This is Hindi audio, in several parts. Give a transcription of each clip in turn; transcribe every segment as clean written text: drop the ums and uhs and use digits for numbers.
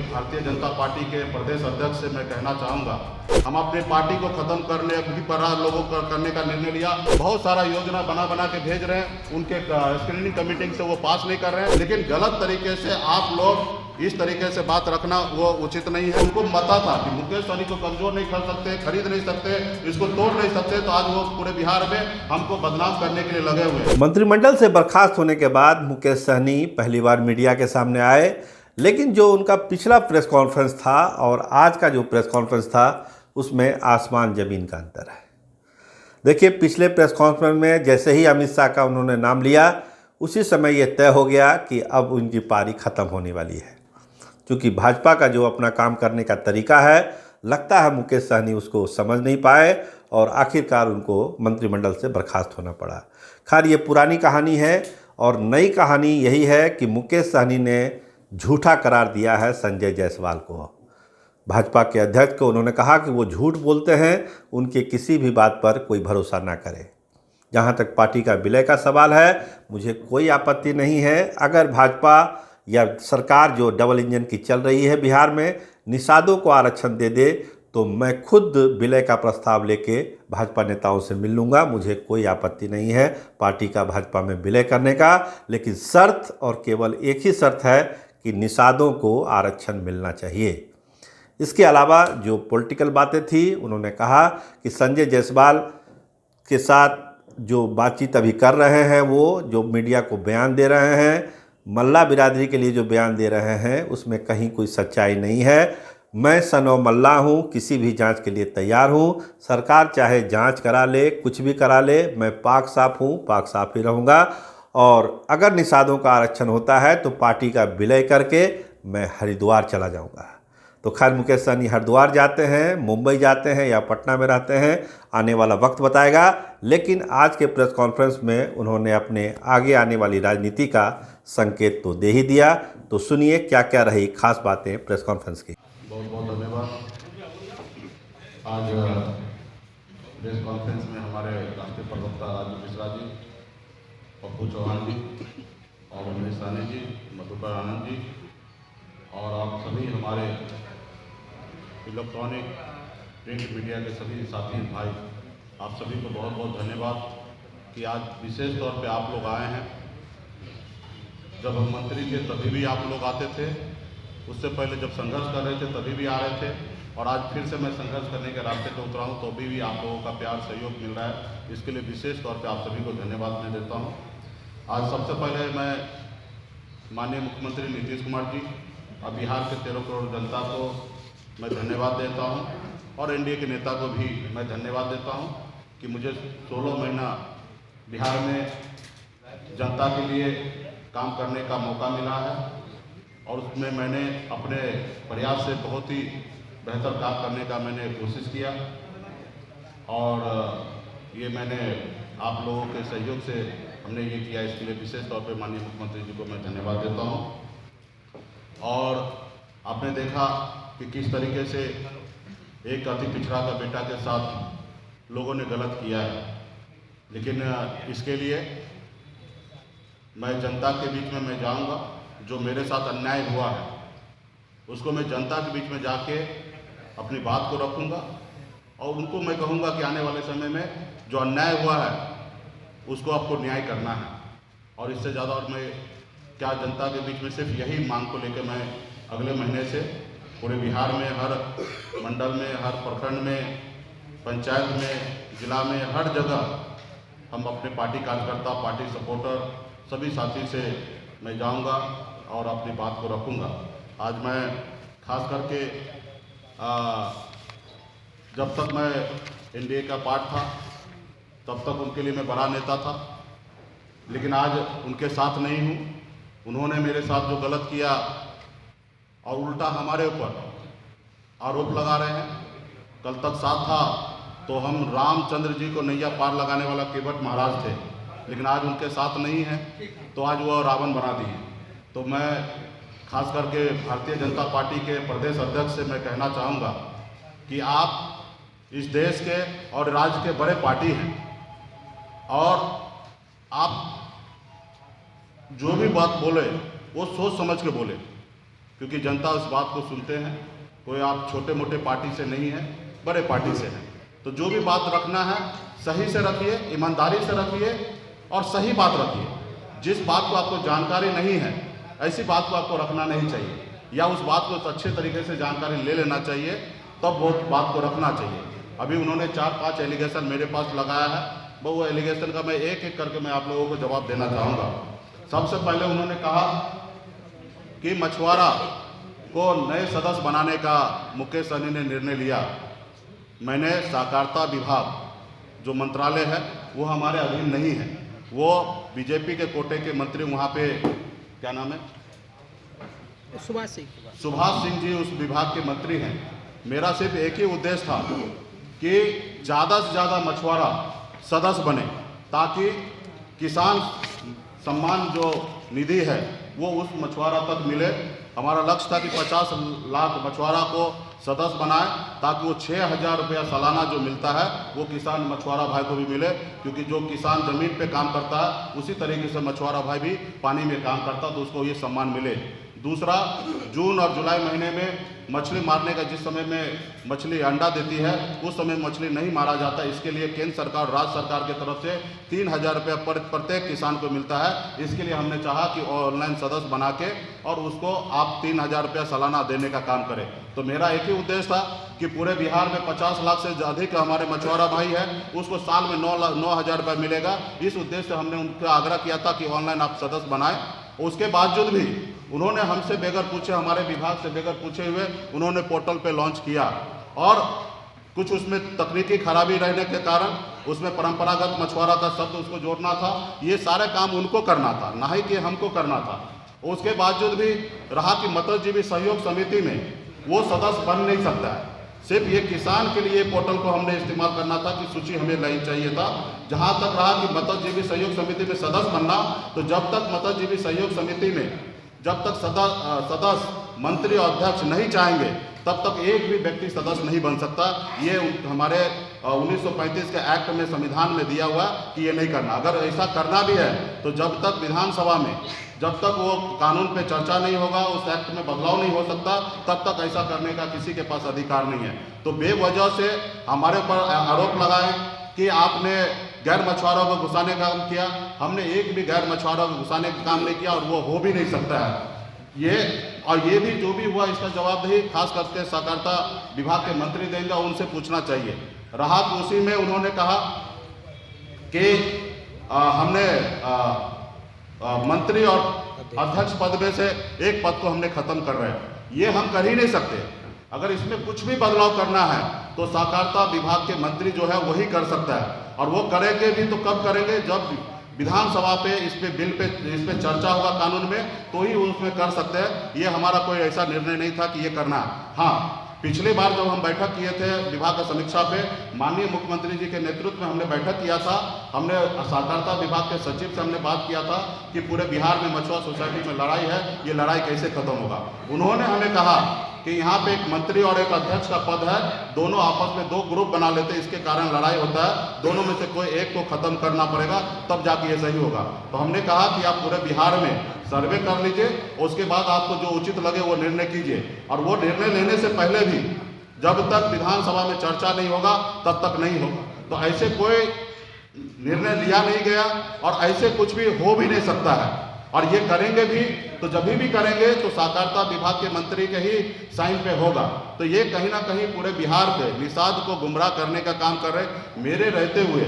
भारतीय जनता पार्टी के प्रदेश अध्यक्ष से मैं कहना चाहूँगा, हम अपनी पार्टी को खत्म करने भी पर लोगों को करने का निर्णय लिया। बहुत सारा योजना बना के भेज रहे हैं, उनके स्क्रीनिंग कमेटी से वो पास नहीं कर रहे हैं। लेकिन गलत तरीके से आप लोग इस तरीके से बात रखना वो उचित नहीं है। उनको पता था कि मुकेश सहनी को कमजोर नहीं कर सकते, खरीद नहीं सकते, इसको तोड़ नहीं सकते, तो आज वो पूरे बिहार में हमको बदनाम करने के लिए लगे हुए हैं। मंत्रिमंडल से बर्खास्त होने के बाद मुकेश सहनी पहली बार मीडिया के सामने आए, लेकिन जो उनका पिछला प्रेस कॉन्फ्रेंस था और आज का जो प्रेस कॉन्फ्रेंस था उसमें आसमान ज़मीन का अंतर है। देखिए, पिछले प्रेस कॉन्फ्रेंस में जैसे ही अमित शाह का उन्होंने नाम लिया, उसी समय ये तय हो गया कि अब उनकी पारी ख़त्म होने वाली है। क्योंकि भाजपा का जो अपना काम करने का तरीका है, लगता है मुकेश सहनी उसको समझ नहीं पाए और आखिरकार उनको मंत्रिमंडल से बर्खास्त होना पड़ा। खैर, ये पुरानी कहानी है और नई कहानी यही है कि मुकेश सहनी ने झूठा करार दिया है संजय जायसवाल को। भाजपा के अध्यक्ष को उन्होंने कहा कि वो झूठ बोलते हैं, उनके किसी भी बात पर कोई भरोसा ना करे। जहाँ तक पार्टी का विलय का सवाल है, मुझे कोई आपत्ति नहीं है। अगर भाजपा या सरकार जो डबल इंजन की चल रही है बिहार में, निषादों को आरक्षण दे दे, तो मैं खुद विलय का प्रस्ताव लेके भाजपा नेताओं से मिल लूँगा। मुझे कोई आपत्ति नहीं है पार्टी का भाजपा में विलय करने का, लेकिन शर्त और केवल एक ही शर्त है कि निषादों को आरक्षण मिलना चाहिए। इसके अलावा जो पॉलिटिकल बातें थी, उन्होंने कहा कि संजय जायसवाल के साथ जो बातचीत अभी कर रहे हैं, वो जो मीडिया को बयान दे रहे हैं, मल्ला बिरादरी के लिए जो बयान दे रहे हैं, उसमें कहीं कोई सच्चाई नहीं है। मैं सनो मल्ला हूँ, किसी भी जांच के लिए तैयार हूँ। सरकार चाहे जांच करा ले, कुछ भी करा ले, मैं पाक साफ हूँ, पाक साफ ही रहूँगा। और अगर निषादों का आरक्षण होता है तो पार्टी का विलय करके मैं हरिद्वार चला जाऊँगा। तो खैर, मुकेश सहनी हरिद्वार जाते हैं, मुंबई जाते हैं या पटना में रहते हैं, आने वाला वक्त बताएगा। लेकिन आज के प्रेस कॉन्फ्रेंस में उन्होंने अपने आगे आने वाली राजनीति का संकेत तो दे ही दिया। तो सुनिए क्या क्या रही खास बातें प्रेस कॉन्फ्रेंस की। बहुत बहुत धन्यवाद। आज प्रेस कॉन्फ्रेंस में हमारे राष्ट्रीय प्रवक्ता राजू मिश्रा जी, पप्पू चौहान जी और उमेश सहनी जी, मधुकर आनंद जी और आप सभी हमारे इलेक्ट्रॉनिक प्रिंट मीडिया के सभी साथी भाई, आप सभी को बहुत बहुत धन्यवाद कि आज विशेष तौर पे आप लोग आए हैं। जब हम मंत्री थे तभी भी आप लोग आते थे, उससे पहले जब संघर्ष कर रहे थे तभी भी आ रहे थे, और आज फिर से मैं संघर्ष करने के रास्ते पे उतरा हूँ तो भी आप लोगों का प्यार सहयोग मिल रहा है। इसके लिए विशेष तौर पे आप सभी को धन्यवाद मैं देता हूँ। आज सबसे पहले मैं माननीय मुख्यमंत्री नीतीश कुमार जी और बिहार के 13 करोड़ जनता को मैं धन्यवाद देता हूं और एनडीए के नेता को भी मैं धन्यवाद देता हूं कि मुझे 16 महीना बिहार में जनता के लिए काम करने का मौका मिला है और उसमें मैंने अपने प्रयास से बहुत ही बेहतर काम करने का मैंने कोशिश किया और ये मैंने आप लोगों के सहयोग से हमने ये किया। इसके लिए विशेष तौर पे माननीय मुख्यमंत्री जी को मैं धन्यवाद देता हूं। और आपने देखा कि किस तरीके से एक अति पिछड़ा का बेटा के साथ लोगों ने गलत किया है, लेकिन इसके लिए मैं जनता के बीच में मैं जाऊंगा। जो मेरे साथ अन्याय हुआ है उसको मैं जनता के बीच में जाके अपनी बात को रखूंगा और उनको मैं कहूंगा कि आने वाले समय में जो अन्याय हुआ है उसको आपको न्याय करना है। और इससे ज़्यादा और मैं क्या जनता के बीच में सिर्फ यही मांग को लेकर मैं अगले महीने से पूरे बिहार में हर मंडल में, हर प्रखंड में, पंचायत में, जिला में, हर जगह हम अपने पार्टी कार्यकर्ता, पार्टी सपोर्टर सभी साथी से मैं जाऊंगा और अपनी बात को रखूंगा। आज मैं खास करके जब तक मैं एनडीए का पार्ट था तब तक उनके लिए मैं बड़ा नेता था, लेकिन आज उनके साथ नहीं हूँ। उन्होंने मेरे साथ जो गलत किया और उल्टा हमारे ऊपर आरोप लगा रहे हैं। कल तक साथ था तो हम रामचंद्र जी को नैया पार लगाने वाला केवट महाराज थे, लेकिन आज उनके साथ नहीं है तो आज वो रावण बना दिए। तो मैं खास करके भारतीय जनता पार्टी के प्रदेश अध्यक्ष से मैं कहना चाहूँगा कि आप इस देश के और राज्य के बड़े पार्टी हैं और आप जो भी बात बोले वो सोच समझ के बोले। क्योंकि जनता उस बात को सुनते हैं। कोई आप छोटे मोटे पार्टी से नहीं है, बड़े पार्टी से हैं। तो जो भी बात रखना है सही से रखिए, ईमानदारी से रखिए और सही बात रखिए। जिस बात को आपको जानकारी नहीं है ऐसी बात को आपको रखना नहीं चाहिए, या उस बात को अच्छे तरीके से जानकारी ले लेना चाहिए, तब वो बात को रखना चाहिए। अभी उन्होंने 4-5 एलिगेशन मेरे पास लगाया है, वो एलिगेशन का मैं एक एक करके मैं आप लोगों को जवाब देना चाहूँगा। सबसे पहले उन्होंने कहा कि मछुआरा को नए सदस्य बनाने का मुकेश सहनी ने निर्णय लिया। मैंने सहकारिता विभाग जो मंत्रालय है वो हमारे अधीन नहीं है, वो बीजेपी के कोटे के मंत्री वहाँ पे क्या नाम है, सुभाष सिंह जी उस विभाग के मंत्री हैं। मेरा सिर्फ एक ही उद्देश्य था कि ज़्यादा से ज़्यादा मछुआरा सदस्य बने, ताकि किसान सम्मान जो निधि है वो उस मछुआरा तक मिले। हमारा लक्ष्य था कि 50 लाख मछुआरा को सदस्य बनाए, ताकि वो 6,000 रुपया सालाना जो मिलता है वो किसान मछुआरा भाई को भी मिले, क्योंकि जो किसान ज़मीन पे काम करता है उसी तरीके से मछुआरा भाई भी पानी में काम करता है, तो उसको ये सम्मान मिले। दूसरा, जून और जुलाई महीने में मछली मारने का, जिस समय में मछली अंडा देती है उस समय मछली नहीं मारा जाता, इसके लिए केंद्र सरकार राज्य सरकार की तरफ से 3,000 रुपया प्रत्येक किसान को मिलता है। इसके लिए हमने चाहा कि ऑनलाइन सदस्य बना के और उसको आप 3,000 रुपया सालाना देने का काम करें। तो मेरा एक ही उद्देश्य था कि पूरे बिहार में 50 लाख से अधिक हमारे मछुआरा भाई है, उसको साल में 9,000 रुपया मिलेगा। इस उद्देश्य से हमने उनका आग्रह किया था कि ऑनलाइन आप सदस्य बनाएं। उसके बावजूद भी उन्होंने हमसे बगैर पूछे, हमारे विभाग से बगैर पूछे हुए उन्होंने पोर्टल पे लॉन्च किया, और कुछ उसमें तकनीकी खराबी रहने के कारण उसमें परंपरागत मछुआरा का शब्द उसको जोड़ना था। ये सारे काम उनको करना था, ना ही कि हमको करना था। उसके बावजूद भी रहा कि मत्स्यजीवी सहयोग समिति में वो सदस्य बन नहीं सकता है। सिर्फ ये किसान के लिए पोर्टल को हमने इस्तेमाल करना था कि सूची हमें नहीं चाहिए था। जहाँ तक रहा कि मत्स्यजीवी सहयोग समिति में सदस्य बनना, तो जब तक मत्स्यजीवी सहयोग समिति में जब तक सदस्य मंत्री और अध्यक्ष नहीं चाहेंगे तब तक एक भी व्यक्ति सदस्य नहीं बन सकता। ये हमारे 1935 के एक्ट में, संविधान में दिया हुआ कि ये नहीं करना। अगर ऐसा करना भी है तो जब तक विधानसभा में जब तक वो कानून पे चर्चा नहीं होगा, उस एक्ट में बदलाव नहीं हो सकता, तब तक ऐसा करने का किसी के पास अधिकार नहीं है। तो बेवजह से हमारे ऊपर आरोप लगाए कि आपने गैर मछुआरों को घुसाने का काम किया। हमने एक भी गैर मछुआरों को घुसाने का काम नहीं किया, और वो हो भी नहीं सकता है। ये भी जो भी हुआ इसका जवाबदेही खास करके सहकारिता विभाग के मंत्री देंगे, उनसे पूछना चाहिए। रहा तो उसी में उन्होंने कहा कि हमने मंत्री और अध्यक्ष पद में से एक पद को हमने खत्म कर रहे हैं। ये हम कर ही नहीं सकते। अगर इसमें कुछ भी बदलाव करना है तो सहकारिता विभाग के मंत्री जो है वही कर सकता है, और वो करेंगे भी तो कब करेंगे, जब विधानसभा पे इस पे चर्चा होगा कानून में, तो ही उसमें कर सकते हैं। ये हमारा कोई ऐसा निर्णय नहीं था कि ये करना है। हाँ, पिछली बार जब हम बैठक किए थे विभाग का समीक्षा पे, माननीय मुख्यमंत्री जी के नेतृत्व में हमने बैठक किया था। हमने सहकारिता विभाग के सचिव से हमने बात किया था कि पूरे बिहार में मछुआ सोसाइटी में लड़ाई है, ये लड़ाई कैसे खत्म होगा। उन्होंने हमें कहा कि यहाँ पे एक मंत्री और एक अध्यक्ष का पद है, दोनों आपस में 2 ग्रुप बना लेते, इसके कारण लड़ाई होता है। दोनों में से कोई एक को खत्म करना पड़ेगा, तब जाके ये सही होगा। तो हमने कहा कि आप पूरे बिहार में सर्वे कर लीजिए, उसके बाद आपको जो उचित लगे वो निर्णय कीजिए। और वो निर्णय लेने से पहले भी जब तक विधानसभा में चर्चा नहीं होगा तब तक नहीं होगा। तो ऐसे कोई निर्णय लिया नहीं गया, और ऐसे कुछ भी हो भी नहीं सकता है। और ये करेंगे भी तो जब भी करेंगे तो सहकारिता विभाग के मंत्री के ही साइन पे होगा। तो ये कहीं ना कहीं पूरे बिहार के निषाद को गुमराह करने का काम कर रहे। मेरे रहते हुए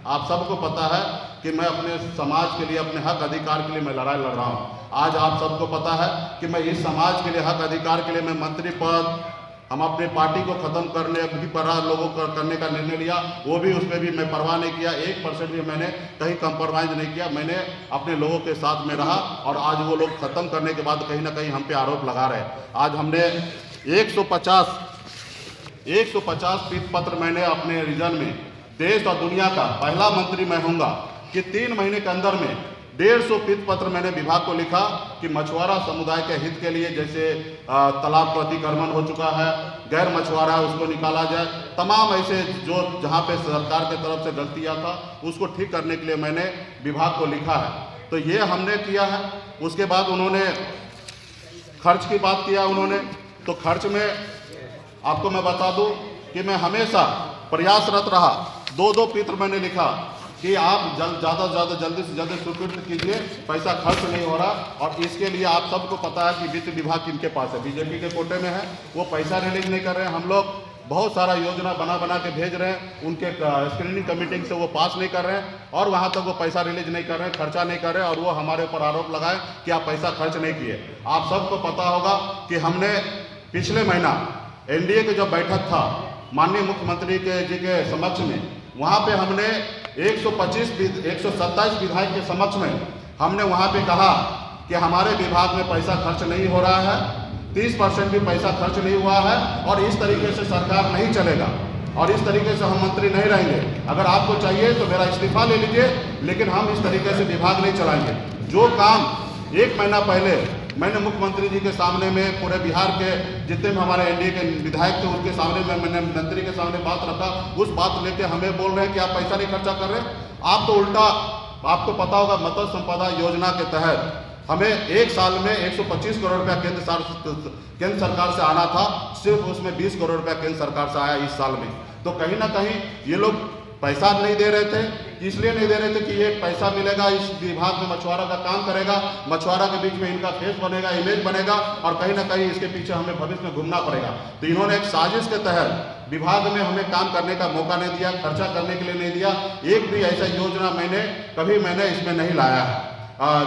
आप सबको पता है कि मैं अपने समाज के लिए, अपने हक अधिकार के लिए मैं लड़ाई लड़ रहा हूँ। आज आप सबको पता है कि मैं इस समाज के लिए, हक अधिकार के लिए मैं मंत्री पद, हम अपने पार्टी को खत्म करने भी पर लोगों को करने का निर्णय लिया, वो भी उसमें भी मैं परवाह नहीं किया। 1% भी मैंने कहीं कंप्रोमाइज़ नहीं किया। मैंने अपने लोगों के साथ में रहा, और आज वो लोग खत्म करने के बाद कहीं ना कहीं हम पे आरोप लगा रहे हैं। आज हमने 150 पीत पत्र मैंने अपने रीजन में, देश और दुनिया का पहला मंत्री मैं हूँगा कि 3 महीने के अंदर में 150 पीत पत्र मैंने विभाग को लिखा कि मछुआरा समुदाय के हित के लिए, जैसे तालाब का अतिक्रमण हो चुका है, गैर मछुआरा है उसको निकाला जाए, तमाम ऐसे जो जहाँ पे सरकार की तरफ से गलतियाँ था उसको ठीक करने के लिए मैंने विभाग को लिखा है। तो ये हमने किया है। उसके बाद उन्होंने खर्च की बात किया उन्होंने, तो खर्च में आपको मैं बता दूं कि मैं हमेशा प्रयासरत रहा। दो पत्र मैंने लिखा कि आप ज़्यादा से ज़्यादा जल्दी से जल्दी स्वीकृत कीजिए, पैसा खर्च नहीं हो रहा। और इसके लिए आप सबको पता है कि वित्त विभाग किनके पास है, बीजेपी के कोटे में है, वो पैसा रिलीज नहीं कर रहे हैं। हम लोग बहुत सारा योजना बना के भेज रहे हैं, उनके स्क्रीनिंग कमेटी से वो पास नहीं कर रहे हैं और वहाँ तक वो पैसा रिलीज नहीं कर रहे हैं, खर्चा नहीं कर रहे हैं, और वो हमारे ऊपर आरोप लगाए कि आप पैसा खर्च नहीं किए। आप सबको पता होगा कि हमने पिछले महीना एनडीए की जब बैठक था माननीय मुख्यमंत्री जी के समक्ष में, वहाँ पे हमने 127 विधायक के समक्ष में हमने वहाँ पे कहा कि हमारे विभाग में पैसा खर्च नहीं हो रहा है, 30% भी पैसा खर्च नहीं हुआ है, और इस तरीके से सरकार नहीं चलेगा और इस तरीके से हम मंत्री नहीं रहेंगे। अगर आपको चाहिए तो मेरा इस्तीफा ले लीजिए, लेकिन हम इस तरीके से विभाग नहीं चलाएंगे। जो काम 1 महीना पहले मैंने मुख्यमंत्री जी के सामने में पूरे बिहार के जितने भी हमारे एनडीए के विधायक थे उनके सामने में मैंने मंत्री के सामने बात रखा, उस बात लेके हमें बोल रहे हैं कि आप पैसा नहीं खर्चा कर रहे। आप तो उल्टा, आपको पता होगा मत्स्य संपदा योजना के तहत हमें 1 साल में 125 करोड़ रुपया केंद्र सरकार से आना था, सिर्फ उसमें 20 करोड़ रुपया केंद्र सरकार से आया इस साल में। तो कहीं ना कहीं ये लोग पैसा नहीं दे रहे थे, इसलिए नहीं दे रहे थे कि ये पैसा मिलेगा, इस विभाग में मछुआरा का काम करेगा, मछुआरा के बीच में इनका फेस बनेगा, इमेज बनेगा, और कहीं ना कहीं इसके पीछे हमें भविष्य में घूमना पड़ेगा। तो इन्होंने एक साजिश के तहत विभाग में हमें काम करने का मौका नहीं दिया, खर्चा करने के लिए नहीं दिया। एक भी ऐसा योजना मैंने इसमें नहीं लाया है।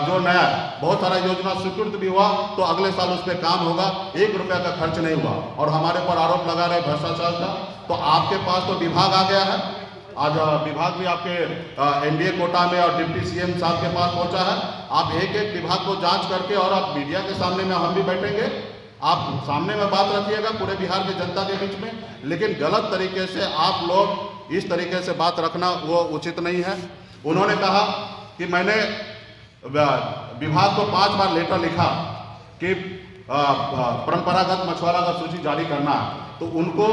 जो नया बहुत सारा योजना स्वीकृत भी हुआ तो अगले साल उस पर काम होगा, 1 रुपया का खर्च नहीं हुआ, और हमारे पर आरोप लगा रहे भ्रष्टाचार का। तो आपके पास तो विभाग आ गया है, आज विभाग भी आपके एनडीए कोटा में और डिप्टी सीएम साहब के पास पहुंचा है। आप एक एक विभाग को जांच करके, और आप मीडिया के सामने में हम भी बैठेंगे, आप सामने में बात रखिएगा पूरे बिहार की जनता के बीच में, लेकिन गलत तरीके से आप लोग इस तरीके से बात रखना वो उचित नहीं है। उन्होंने कहा कि मैंने विभाग को 5 बार लेटर लिखा कि परंपरागत मछुआरा का सूची जारी करना है, तो उनको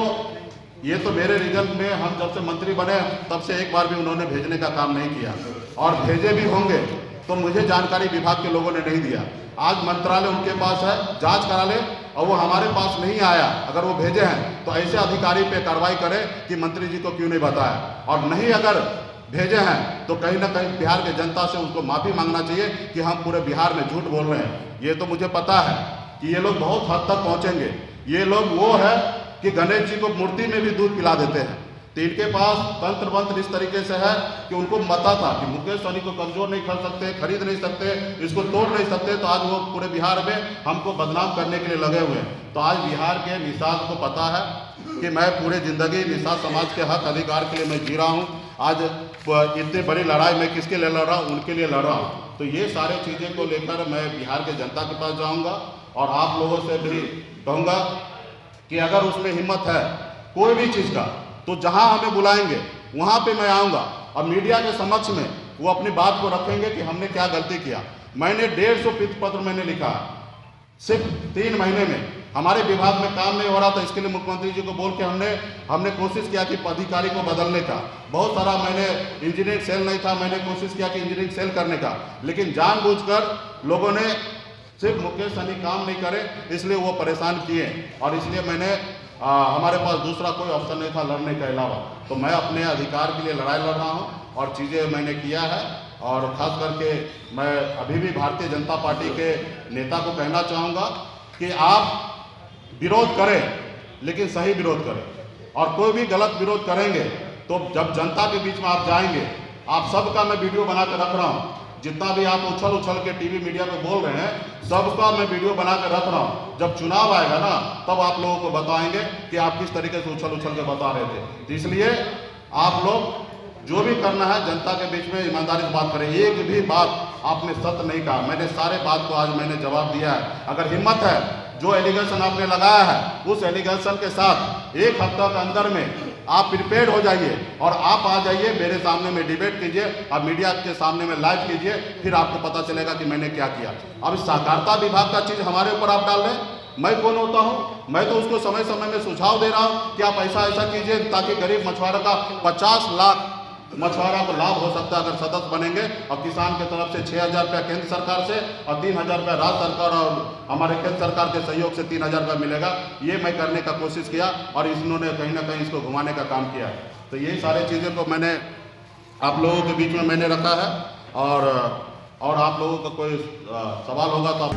ये तो मेरे रिजल्ट में हम जब से मंत्री बने तब से एक बार भी उन्होंने भेजने का काम नहीं किया, और भेजे भी होंगे तो मुझे जानकारी विभाग के लोगों ने नहीं दिया। आज मंत्रालय उनके पास है, जांच करा ले, और वो हमारे पास नहीं आया। अगर वो भेजे हैं तो ऐसे अधिकारी पे कार्रवाई करें कि मंत्री जी को क्यों नहीं बताया, और नहीं अगर भेजे हैं तो कहीं ना कहीं बिहार की जनता से उसको माफ़ी मांगना चाहिए कि हम पूरे बिहार में झूठ बोल रहे हैं। ये तो मुझे पता है कि ये लोग बहुत हद तक पहुँचेंगे। ये लोग वो है कि गणेश जी को मूर्ति में भी दूध पिला देते हैं। तो इनके पास तंत्र मंत्र इस तरीके से है कि उनको पता था कि मुकेश सहनी को कमजोर नहीं कर सकते, खरीद नहीं सकते, इसको तोड़ नहीं सकते, तो आज वो पूरे बिहार में हमको बदनाम करने के लिए लगे हुए हैं। तो आज बिहार के निषाद को पता है कि मैं पूरे ज़िंदगी निषाद समाज के हक अधिकार के लिए मैं जी रहा हूँ। आज इतनी बड़ी लड़ाई मैं किसके लिए लड़ रहा हूँ, उनके लिए लड़ रहा हूँ। तो ये सारे चीज़ें को लेकर मैं बिहार के जनता के पास जाऊँगा, और आप लोगों से भी कहूँगा कि अगर उसमें हिम्मत है कोई भी चीज़ का, तो जहां हमें बुलाएंगे वहां पे मैं आऊंगा, और मीडिया के समक्ष में वो अपनी बात को रखेंगे कि हमने क्या गलती किया। मैंने 150 पत्र मैंने लिखा, सिर्फ 3 महीने में हमारे विभाग में काम नहीं हो रहा था। इसके लिए मुख्यमंत्री जी को बोल के हमने कोशिश किया कि अधिकारी को बदलने का, बहुत सारा मैंने इंजीनियरिंग सेल नहीं था, मैंने कोशिश किया कि इंजीनियरिंग सेल करने का, लेकिन जानबूझकर लोगों ने सिर्फ मुकेश सहनी काम नहीं करे इसलिए वो परेशान किए, और इसलिए मैंने हमारे पास दूसरा कोई ऑप्शन नहीं था लड़ने के अलावा। तो मैं अपने अधिकार के लिए लड़ाई लड़ रहा हूँ, और चीज़ें मैंने किया है। और ख़ास करके मैं अभी भी भारतीय जनता पार्टी के नेता को कहना चाहूँगा कि आप विरोध करें, लेकिन सही विरोध करें, और कोई भी गलत विरोध करेंगे तो जब जनता के बीच में आप जाएंगे, आप सबका मैं वीडियो बना कर रख रहा हूँ, जितना भी आप उछल के टीवी मीडिया पे बोल रहे हैं सबका मैं वीडियो बना कर रख रहा हूँ। जब चुनाव आएगा ना तब आप लोगों को बताएंगे कि आप किस तरीके से उछल के बता रहे थे। तो इसलिए आप लोग जो भी करना है जनता के बीच में ईमानदारी से बात करें। एक भी बात आपने सत्य नहीं कहा, मैंने सारे बात को आज मैंने जवाब दिया है। अगर हिम्मत है, जो एलिगेशन आपने लगाया है उस एलिगेशन के साथ 1 हफ्ता के अंदर में आप प्रिपेयर्ड हो जाइए, और आप आ जाइए मेरे सामने में डिबेट कीजिए, आप मीडिया के सामने में लाइव कीजिए, फिर आपको पता चलेगा कि मैंने क्या किया। अब सहकारिता विभाग का चीज़ हमारे ऊपर आप डाल रहे हैं। मैं कौन होता हूँ? मैं तो उसको समय समय में सुझाव दे रहा हूँ कि आप ऐसा कीजिए ताकि गरीब मछुआरा का 50 लाख मछुआरा को लाभ हो सकता है अगर सदस्य बनेंगे, और किसान की तरफ से 6,000 रुपया केंद्र सरकार से और 3,000 रुपया राज्य सरकार और हमारे केंद्र सरकार के सहयोग से 3,000 रुपया मिलेगा। ये मैं करने का कोशिश किया और इन्होंने कहीं ना कहीं इसको घुमाने का काम किया। तो यही सारी चीज़ें को मैंने आप लोगों के बीच में मैंने रखा है, और आप लोगों का कोई सवाल होगा तो आप